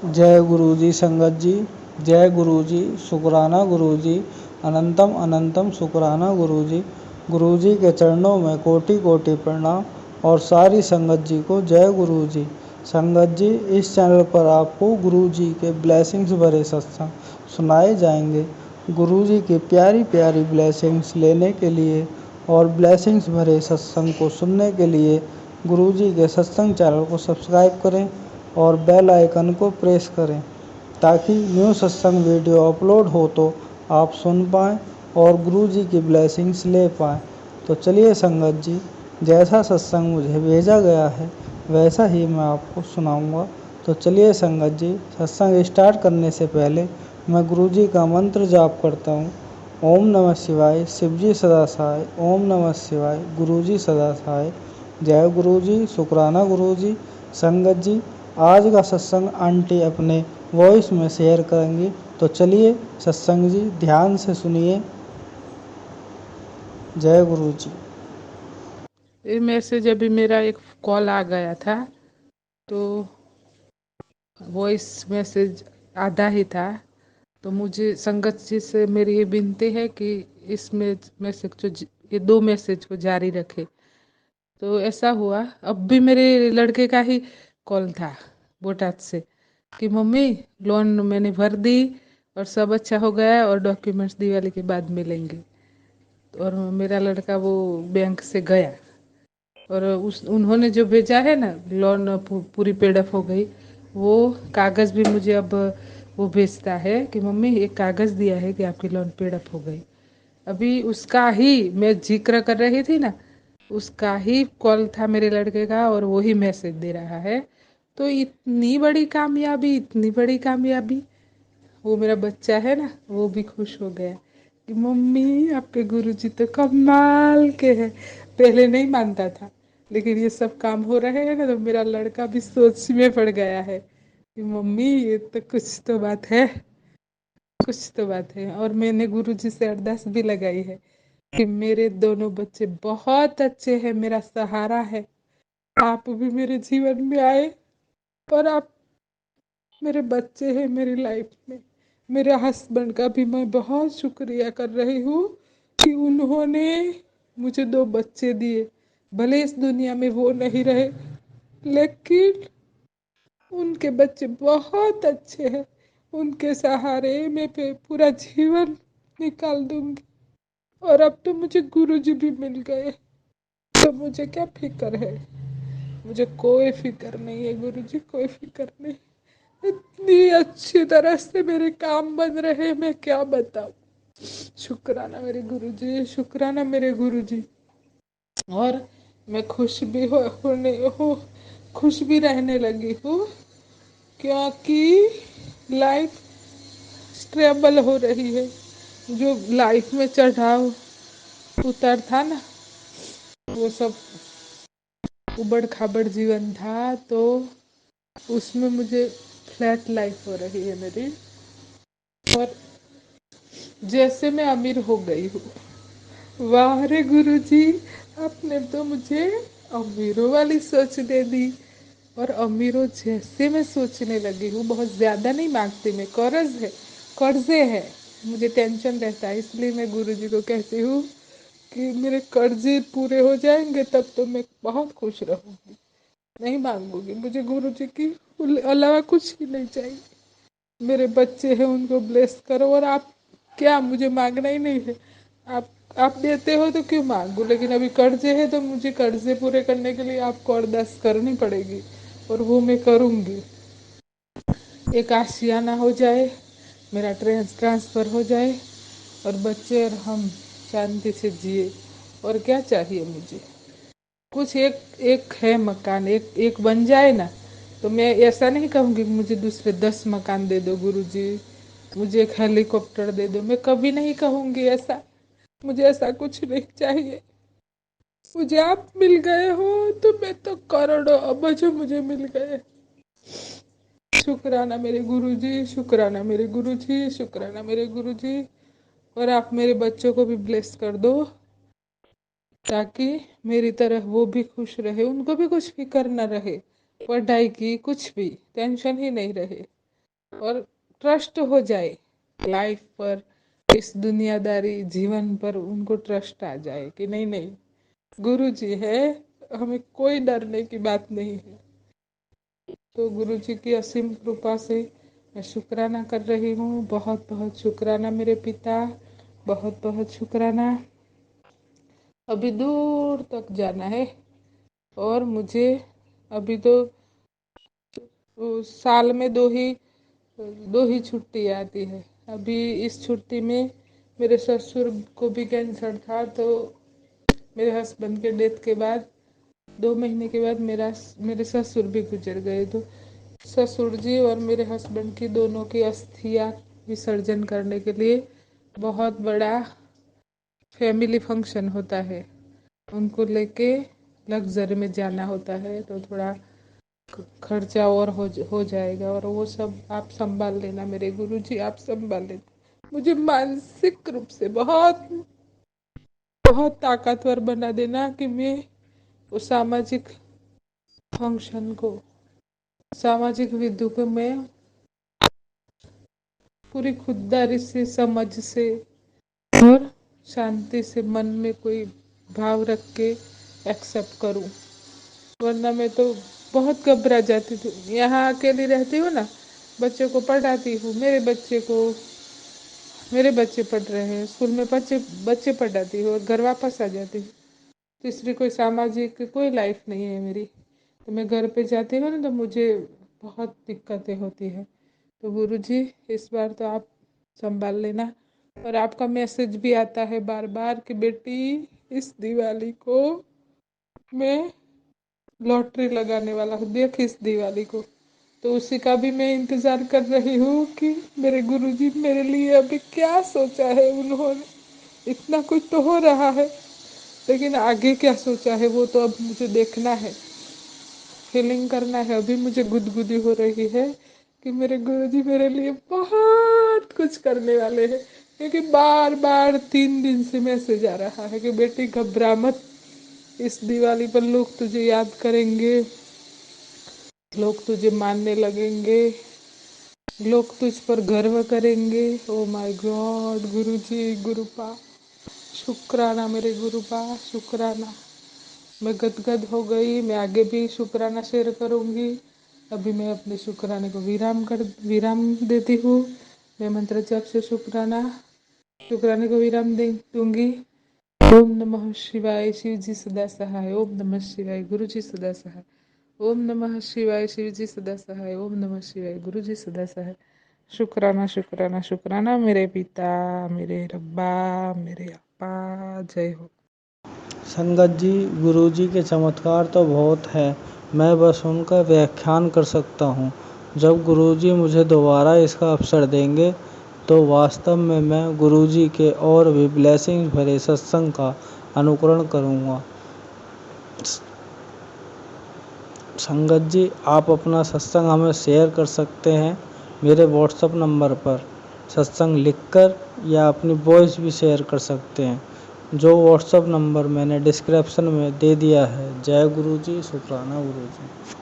जय गुरु जी संगत जी। जय गुरु जी। शुक्राना गुरु जी। अनंतम अनंतम शुक्राना गुरु जी। गुरु जी के चरणों में कोटि कोटि प्रणाम और सारी संगत जी को जय गुरु जी। संगत जी, इस चैनल पर आपको गुरु जी के ब्लेसिंग्स भरे सत्संग सुनाए जाएंगे। गुरु जी की प्यारी प्यारी ब्लेसिंग्स लेने के लिए और ब्लेसिंग्स भरे सत्संग को सुनने के लिए गुरु जी के सत्संग चैनल को सब्सक्राइब करें और बेल आइकन को प्रेस करें ताकि न्यू सत्संग वीडियो अपलोड हो तो आप सुन पाएँ और गुरु जी की ब्लेसिंग्स ले पाएँ। तो चलिए संगत जी, जैसा सत्संग मुझे भेजा गया है वैसा ही मैं आपको सुनाऊंगा। तो चलिए संगत जी, सत्संग स्टार्ट करने से पहले मैं गुरु जी का मंत्र जाप करता हूँ। ओम नमः शिवाय, शिवजी सदा सहाय। ओम नमः शिवाय, गुरु जी सदा सहाय। जय गुरु जी। शुक्राना गुरु जी। संगत जी, आज का सत्संग आंटी अपने वॉइस में शेयर करेंगी, तो चलिए सत्संग जी ध्यान से सुनिए। जय गुरु जी। ये मैसेज अभी मेरा एक कॉल आ गया था, तो वॉइस मैसेज आधा ही था। तो मुझे संगत जी से मेरी ये विनती है कि इस मैसेज को ये दो मैसेज को जारी रखे। तो ऐसा हुआ, अब भी मेरे लड़के का ही कॉल था बोटाद से कि मम्मी लोन मैंने भर दी और सब अच्छा हो गया और डॉक्यूमेंट्स दिवाली के बाद मिलेंगे। और मेरा लड़का वो बैंक से गया और उस उन्होंने जो भेजा है ना, लोन पूरी पेड अप हो गई, वो कागज़ भी मुझे अब वो भेजता है कि मम्मी एक कागज़ दिया है कि आपकी लोन पेड अप हो गई। अभी उसका ही मैं जिक्र कर रही थी ना, उसका ही कॉल था मेरे लड़के का और वो ही मैसेज दे रहा है। तो इतनी बड़ी कामयाबी, इतनी बड़ी कामयाबी। वो मेरा बच्चा है ना, वो भी खुश हो गया कि मम्मी आपके गुरुजी तो कमाल के हैं। पहले नहीं मानता था, लेकिन ये सब काम हो रहे हैं ना, तो मेरा लड़का भी सोच में पड़ गया है कि मम्मी ये तो कुछ तो बात है, कुछ तो बात है। और मैंने गुरुजी से अरदास भी लगाई है कि मेरे दोनों बच्चे बहुत अच्छे हैं, मेरा सहारा है। आप भी मेरे जीवन में आए और आप मेरे बच्चे हैं मेरी लाइफ में। मेरे हस्बैंड का भी मैं बहुत शुक्रिया कर रही हूँ कि उन्होंने मुझे दो बच्चे दिए। भले इस दुनिया में वो नहीं रहे, लेकिन उनके बच्चे बहुत अच्छे हैं। उनके सहारे मैं पूरा जीवन निकाल दूंगी। और अब तो मुझे गुरुजी भी मिल गए, तो मुझे क्या फिक्र है। मुझे कोई फिक्र नहीं है गुरुजी, कोई फिक्र नहीं। इतनी अच्छी तरह से मेरे काम बन रहे, मैं क्या बताऊं। शुक्राना मेरे गुरुजी, शुक्राना मेरे गुरुजी। और मैं खुश भी खुश भी रहने लगी हूँ, क्योंकि लाइफ स्टेबल हो रही है। जो लाइफ में चढ़ाव उतर था ना, वो सब उबड़ खाबड़ जीवन था, तो उसमें मुझे फ्लैट लाइफ हो रही है मेरी। और जैसे मैं अमीर हो गई हूँ, वाह रे गुरुजी, आपने तो मुझे अमीरों वाली सोच दे दी। और अमीरों जैसे मैं सोचने लगी हूँ, बहुत ज़्यादा नहीं मांगती मैं, कर्जे है, मुझे टेंशन रहता है, इसलिए मैं गुरुजी को कहती हूँ कि मेरे कर्जे पूरे हो जाएंगे तब तो मैं बहुत खुश रहूँगी। नहीं मांगूंगी, मुझे गुरुजी की अलावा कुछ ही नहीं चाहिए। मेरे बच्चे हैं, उनको ब्लेस करो। और आप क्या, मुझे मांगना ही नहीं है, आप देते हो तो क्यों मांगू। लेकिन अभी कर्जे है तो मुझे कर्जे पूरे करने के लिए आपको अरदास करनी पड़ेगी, और वो मैं करूँगी। एक आशियाना हो जाए, मेरा ट्रांसफ़र हो जाए और बच्चे और हम शांति से जिए, और क्या चाहिए मुझे। कुछ एक एक है मकान, एक एक बन जाए ना, तो मैं ऐसा नहीं कहूँगी कि मुझे दूसरे 10 मकान दे दो गुरुजी, मुझे एक हेलीकॉप्टर दे दो। मैं कभी नहीं कहूँगी ऐसा। मुझे ऐसा कुछ नहीं चाहिए। मुझे आप मिल गए हो तो मैं तो करोड़ों अबजों मुझे मिल गए। शुक्राना मेरे गुरुजी, शुक्राना मेरे गुरुजी, शुक्राना मेरे गुरुजी। और आप मेरे बच्चों को भी ब्लेस कर दो, ताकि मेरी तरह वो भी खुश रहे, उनको भी कुछ फिक्र न रहे, पढ़ाई की कुछ भी टेंशन ही नहीं रहे। और ट्रस्ट हो जाए लाइफ पर, इस दुनियादारी जीवन पर उनको ट्रस्ट आ जाए कि नहीं नहीं, गुरु जी है, हमें कोई डरने की बात नहीं है। तो गुरु जी की असीम कृपा से मैं शुक्राना कर रही हूँ। बहुत बहुत शुक्राना मेरे पिता, बहुत बहुत शुक्राना। अभी दूर तक जाना है और मुझे अभी तो साल में दो ही छुट्टी आती है। अभी इस छुट्टी में मेरे ससुर को भी कैंसर था, तो मेरे हस्बैंड के डेथ के बाद 2 महीने के बाद मेरे ससुर भी गुजर गए। तो ससुर जी और मेरे हस्बैंड की दोनों की अस्थियां विसर्जन करने के लिए बहुत बड़ा फैमिली फंक्शन होता है, उनको लेके लग्जरी में जाना होता है, तो थोड़ा खर्चा और हो जाएगा। और वो सब आप संभाल लेना मेरे गुरुजी, आप संभाल लेना। मुझे मानसिक रूप से बहुत बहुत ताकतवर बना देना कि मैं उस फंक्शन को सामाजिक विधि को मैं पूरी खुददारी से, समझ से और शांति से मन में कोई भाव रख के एक्सेप्ट करूं। वरना मैं तो बहुत घबरा जाती थी। यहाँ अकेली रहती हूँ ना, बच्चों को पढ़ाती हूँ, मेरे बच्चे पढ़ रहे हैं स्कूल में, बच्चे बच्चे पढ़ाती हूँ और घर वापस आ जाती हूँ। तीसरी कोई सामाजिक कोई लाइफ नहीं है मेरी। तो मैं घर पे जाती हूँ ना, तो मुझे बहुत दिक्कतें होती है। तो गुरुजी इस बार तो आप संभाल लेना। और आपका मैसेज भी आता है बार बार कि बेटी इस दिवाली को मैं लॉटरी लगाने वाला हूँ, देख इस दिवाली को। तो उसी का भी मैं इंतजार कर रही हूँ कि मेरे गुरुजी मेरे लिए अभी क्या सोचा है उन्होंने। इतना कुछ तो हो रहा है, लेकिन आगे क्या सोचा है वो तो अब मुझे देखना है, फीलिंग करना है। अभी मुझे गुदगुदी हो रही है कि मेरे गुरुजी मेरे लिए बहुत कुछ करने वाले हैं, क्योंकि बार बार 3 दिन से मैसेज आ रहा है कि बेटी घबरा मत, इस दिवाली पर लोग तुझे याद करेंगे, लोग तुझे मानने लगेंगे, लोग तुझ पर गर्व करेंगे। ओ माय गॉड गुरुजी, गुरुपा शुक्राना मेरे गुरुपा, शुक्राना। मैं गदगद हो गई। मैं आगे भी शुक्राना शेयर करूंगी। अभी मैं अपने शुक्राने को विराम देती हूँ। मैं मंत्र जप से शुक्राने को विराम दे दूंगी। ओम नमः शिवाय, शिव जी सदा सहाय। ओम नमः शिवाय, गुरु जी सदा सहाय। ओम नमः शिवाय, शिव जी सदा सहाय। ओम नमः शिवाय, गुरु जी सदा सहाय। शुक्राना शुक्राना शुक्राना मेरे पिता, मेरे रब्बा, मेरे अप्पा। जय हो। संगत जी, गुरुजी के चमत्कार तो बहुत है, मैं बस उनका व्याख्यान कर सकता हूँ। जब गुरुजी मुझे दोबारा इसका अवसर देंगे तो वास्तव में मैं गुरुजी के और भी ब्लेसिंग्स भरे सत्संग का अनुकरण करूँगा। संगत जी, आप अपना सत्संग हमें शेयर कर सकते हैं मेरे व्हाट्सएप नंबर पर सत्संग लिखकर, या अपनी वॉइस भी शेयर कर सकते हैं, जो व्हाट्सएप नंबर मैंने डिस्क्रिप्शन में दे दिया है। जय गुरु जी, शुक्राना गुरु जी।